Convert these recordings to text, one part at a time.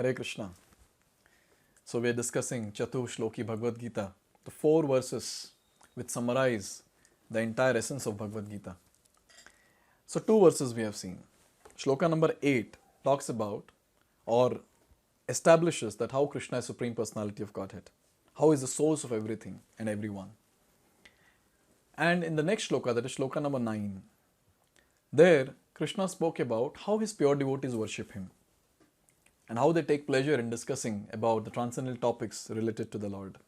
Hare Krishna. So we are discussing Chatu Shloki Bhagavad-gita, the 4 verses which summarize the entire essence of Bhagavad-gita. So 2 verses we have seen. Shloka number 8 talks about or establishes that how Krishna is Supreme Personality of Godhead, how is the source of everything and everyone. And in the next shloka, that is shloka number 9, there Krishna spoke about how his pure devotees worship him and how they take pleasure in discussing about the transcendental topics related to the Lord.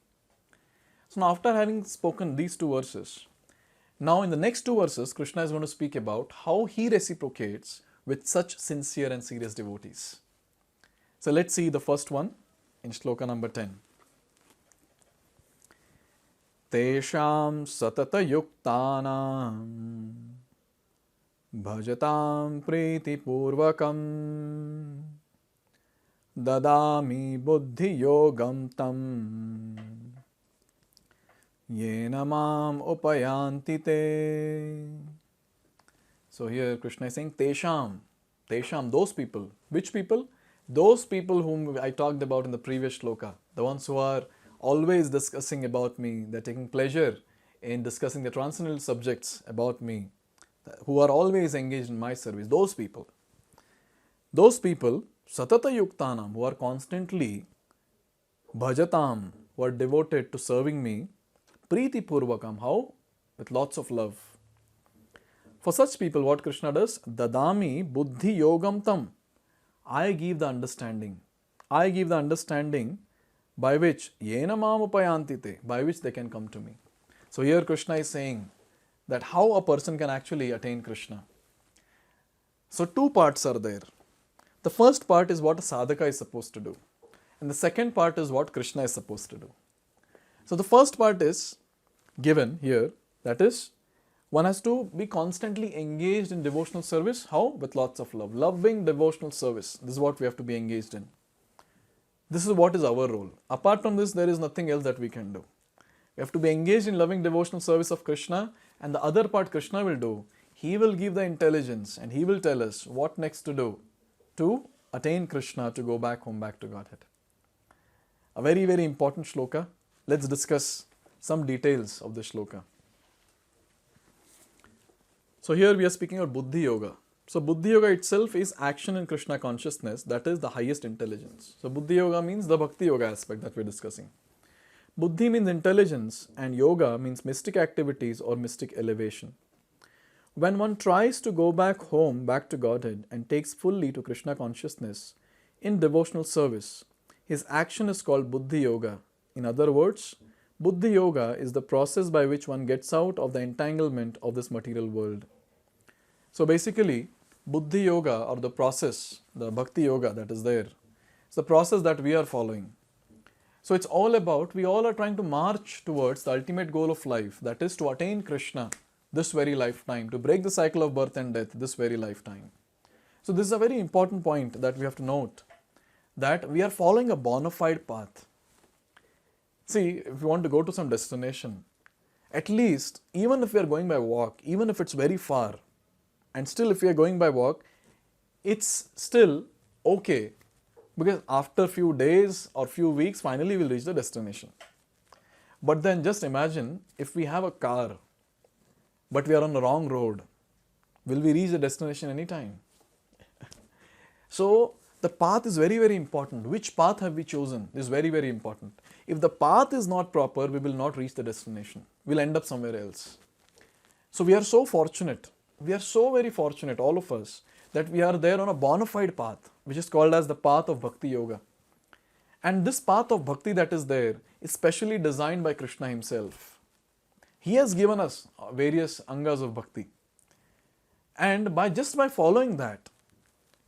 So now after having spoken these 2 verses, now in the next 2 verses, Krishna is going to speak about how he reciprocates with such sincere and serious devotees. So let's see the first one in shloka number 10. teṣāṁ satata-yuktānāṁ bhajatāṁ prīti-pūrvakam dadāmi buddhi-yogaṁ yena upayānti te. So here Krishna is saying teṣāṁ, those people. Which people? Those people whom I talked about in the previous shloka, the ones who are always discussing about me, they're taking pleasure in discussing the transcendental subjects about me, who are always engaged in my service, those people, satata-yuktānāṁ, who are constantly bhajatāṁ, who are devoted to serving me, prīti-pūrvakam, how? With lots of love. For such people, what Krishna does? Dadāmi buddhi-yogaṁ tam. I give the understanding by which yena upayānti te, by which they can come to me. So here Krishna is saying that how a person can actually attain Krishna. So 2 parts are there. The first part is what a sadhaka is supposed to do, and the second part is what Krishna is supposed to do. So the first part is given here, that is, one has to be constantly engaged in devotional service. How? With lots of love. Loving devotional service. This is what we have to be engaged in. This is what is our role. Apart from this, there is nothing else that we can do. We have to be engaged in loving devotional service of Krishna, and the other part Krishna will do. He will give the intelligence and he will tell us what next to do to attain Krishna, to go back home, back to Godhead. A very, very important shloka. Let's discuss some details of the shloka. So here we are speaking of buddhi-yoga. So buddhi-yoga itself is action in Krishna consciousness, that is the highest intelligence. So buddhi-yoga means the bhakti-yoga aspect that we are discussing. Buddhi means intelligence and yoga means mystic activities or mystic elevation. When one tries to go back home, back to Godhead, and takes fully to Krishna consciousness in devotional service, his action is called buddhi-yoga. In other words, buddhi-yoga is the process by which one gets out of the entanglement of this material world. So basically, buddhi-yoga, or the process, the bhakti-yoga that is there, it's the process that we are following. So it's all about, we all are trying to march towards the ultimate goal of life, that is to attain Krishna this very lifetime, to break the cycle of birth and death this very lifetime. So this is a very important point that we have to note, that we are following a bona fide path. See, if you want to go to some destination, at least, even if we are going by walk, even if it's very far, and still if we are going by walk, it's still okay, because after few days or few weeks, finally we'll reach the destination. But then just imagine if we have a car, but we are on the wrong road, will we reach the destination anytime? So the path is very, very important. Which path have we chosen is very, very important. If the path is not proper, we will not reach the destination. We'll end up somewhere else. So we are so fortunate. We are so very fortunate, all of us, that we are there on a bona fide path, which is called as the path of Bhakti Yoga. And this path of Bhakti that is there is specially designed by Krishna himself. He has given us various angas of Bhakti. And just by following that,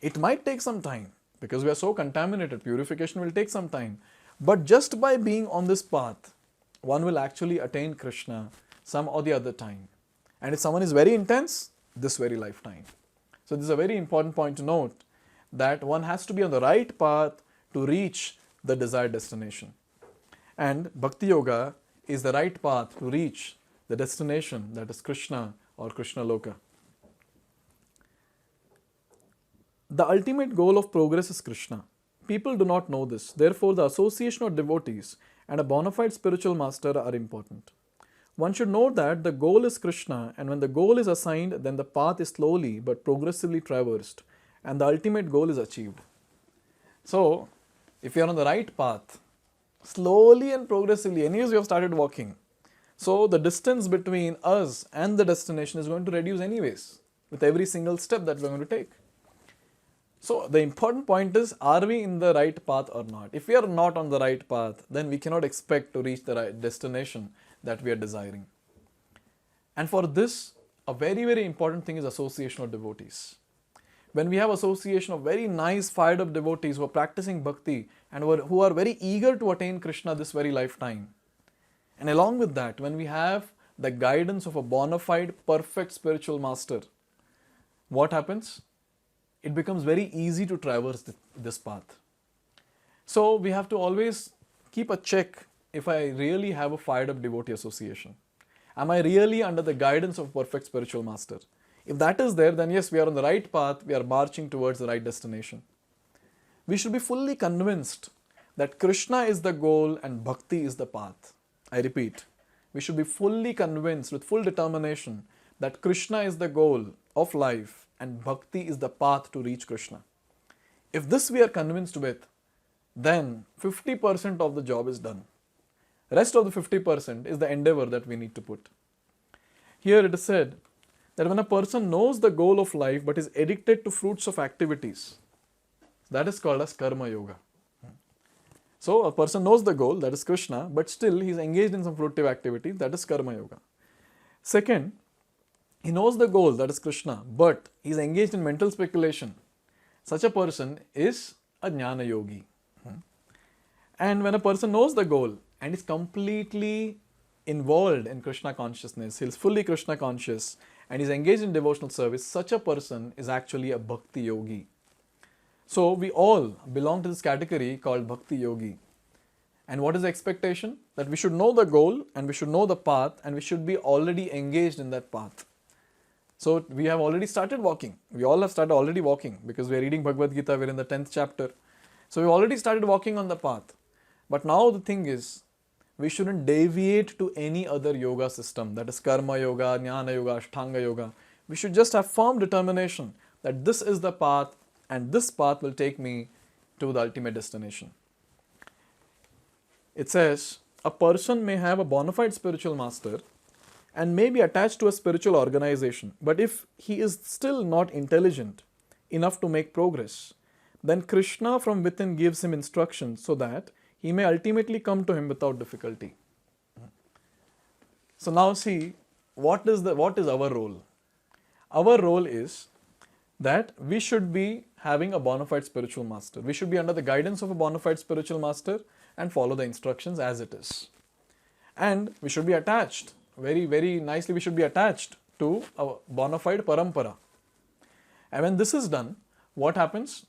it might take some time, because we are so contaminated, purification will take some time. But just by being on this path, one will actually attain Krishna some or the other time. And if someone is very intense, this very lifetime. So this is a very important point to note, that one has to be on the right path to reach the desired destination. And Bhakti Yoga is the right path to reach the destination, that is Krishna or Krishna Loka. The ultimate goal of progress is Krishna. People do not know this. Therefore, the association of devotees and a bona fide spiritual master are important. One should know that the goal is Krishna, and when the goal is assigned, then the path is slowly but progressively traversed, and the ultimate goal is achieved. So, if you are on the right path, slowly and progressively, anyways you have started walking. So, the distance between us and the destination is going to reduce anyways, with every single step that we are going to take. So, the important point is, are we in the right path or not? If we are not on the right path, then we cannot expect to reach the right destination that we are desiring. And for this, a very, very important thing is association of devotees. When we have association of very nice, fired up devotees who are practicing bhakti and who are very eager to attain Krishna this very lifetime, and along with that, when we have the guidance of a bona fide, perfect spiritual master, what happens? It becomes very easy to traverse this path. So we have to always keep a check if I really have a fired up devotee association. Am I really under the guidance of perfect spiritual master? If that is there, then yes, we are on the right path, we are marching towards the right destination. We should be fully convinced that Krishna is the goal and bhakti is the path. I repeat, we should be fully convinced with full determination that Krishna is the goal of life and bhakti is the path to reach Krishna. If this we are convinced with, then 50% of the job is done. Rest of the 50% is the endeavor that we need to put. Here it is said that when a person knows the goal of life but is addicted to fruits of activities, that is called as karma yoga. So a person knows the goal, that is Krishna, but still he is engaged in some fruitive activity, that is karma yoga. Second, he knows the goal, that is Krishna, but he is engaged in mental speculation. Such a person is a jnana yogi. And when a person knows the goal and is completely involved in Krishna consciousness, he is fully Krishna conscious and is engaged in devotional service, such a person is actually a bhakti yogi. So we all belong to this category called bhakti yogi. And what is the expectation? That we should know the goal and we should know the path and we should be already engaged in that path. So we have already started walking. We all have started already walking because we are reading Bhagavad-gita, we are in the 10th chapter. So we already started walking on the path. But now the thing is, we shouldn't deviate to any other yoga system, that is karma yoga, jnana yoga, ashtanga yoga. We should just have firm determination that this is the path and this path will take me to the ultimate destination. It says, a person may have a bona fide spiritual master and may be attached to a spiritual organization, but if he is still not intelligent enough to make progress, then Krishna from within gives him instructions so that he may ultimately come to him without difficulty. So now see, what is our role? Our role is that we should be having a bona fide spiritual master. We should be under the guidance of a bona fide spiritual master and follow the instructions as it is. And we should be attached, very, very nicely we should be attached to a bona fide parampara. And when this is done, what happens?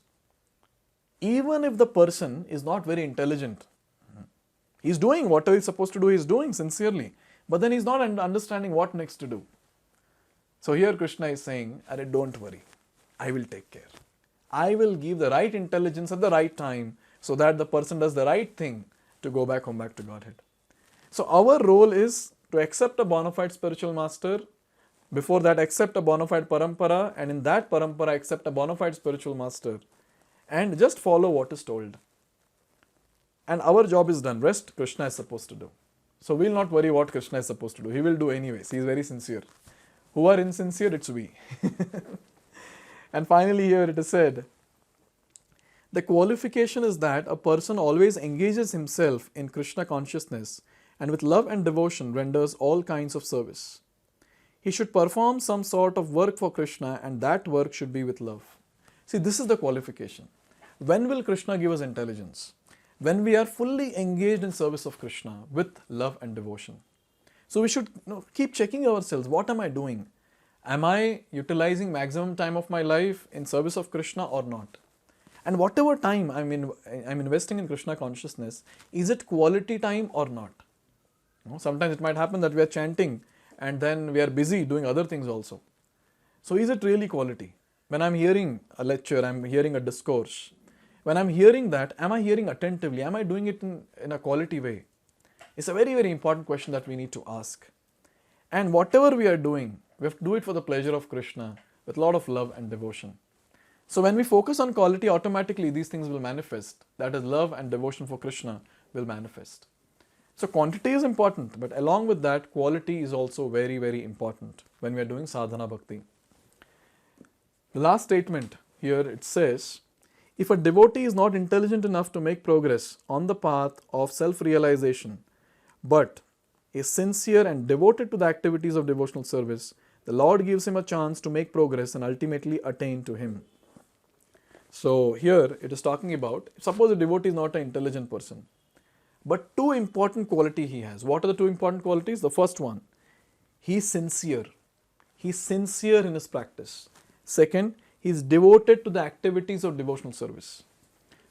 Even if the person is not very intelligent, he is doing whatever he is supposed to do, he is doing sincerely, but then he is not understanding what next to do. So here Krishna is saying, don't worry, I will take care. I will give the right intelligence at the right time so that the person does the right thing to go back home, back to Godhead. So our role is to accept a bona fide spiritual master, before that accept a bona fide parampara, and in that parampara accept a bona fide spiritual master and just follow what is told. And our job is done. Rest Krishna is supposed to do. So we will not worry what Krishna is supposed to do. He will do anyways. He is very sincere. Who are insincere? It's we. And finally here it is said, the qualification is that a person always engages himself in Krishna consciousness and with love and devotion renders all kinds of service. He should perform some sort of work for Krishna and that work should be with love. See, this is the qualification. When will Krishna give us intelligence? When we are fully engaged in service of Krishna with love and devotion. So we should keep checking ourselves. What am I doing? Am I utilizing maximum time of my life in service of Krishna or not? And whatever time I'm investing in Krishna consciousness, is it quality time or not? Sometimes it might happen that we are chanting and then we are busy doing other things also. So is it really quality? When I'm hearing a lecture, I'm hearing a discourse, When I'm hearing that, am I hearing attentively? Am I doing it in a quality way? It's a very, very important question that we need to ask. And whatever we are doing, we have to do it for the pleasure of Krishna with a lot of love and devotion. So when we focus on quality, automatically these things will manifest. That is, love and devotion for Krishna will manifest. So quantity is important, but along with that, quality is also very, very important when we are doing sadhana bhakti. The last statement here, it says, if a devotee is not intelligent enough to make progress on the path of self-realization, but is sincere and devoted to the activities of devotional service, the Lord gives him a chance to make progress and ultimately attain to him. So here it is talking about, suppose a devotee is not an intelligent person, but two important qualities he has. What are the two important qualities? The first one, he is sincere. He is sincere in his practice. Second, he is devoted to the activities of devotional service.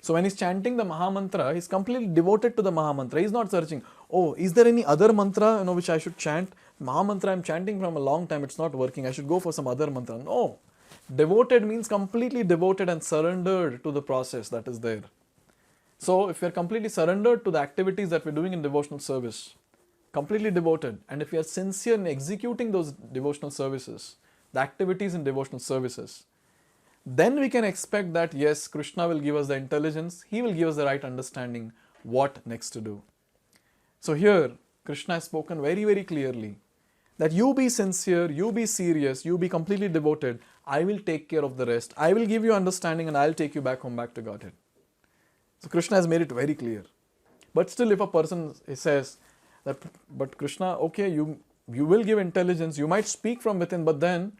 So when he is chanting the Mahamantra, he is completely devoted to the Mahamantra. He is not searching, oh, is there any other mantra which I should chant? Mahamantra I am chanting from a long time, it's not working. I should go for some other mantra. No. Devoted means completely devoted and surrendered to the process that is there. So if we are completely surrendered to the activities that we are doing in devotional service, completely devoted, and if we are sincere in executing those devotional services, the activities in devotional services, then we can expect that yes, Krishna will give us the intelligence, he will give us the right understanding what next to do. So here, Krishna has spoken very, very clearly that you be sincere, you be serious, you be completely devoted, I will take care of the rest, I will give you understanding and I will take you back home, back to Godhead. So Krishna has made it very clear. But still if a person says that, but Krishna, okay, you will give intelligence, you might speak from within, but then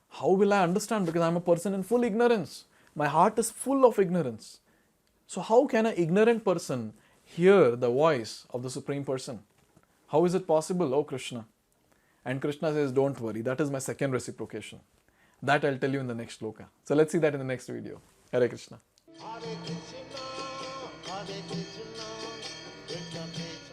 how will I understand? Because I am a person in full ignorance. My heart is full of ignorance. So how can an ignorant person hear the voice of the Supreme Person? How is it possible, oh Krishna? And Krishna says, don't worry, that is my second reciprocation. That I'll tell you in the next Shloka. So let's see that in the next video. Hare Krishna. Hare Krishna, Hare Krishna, Krishna Krishna.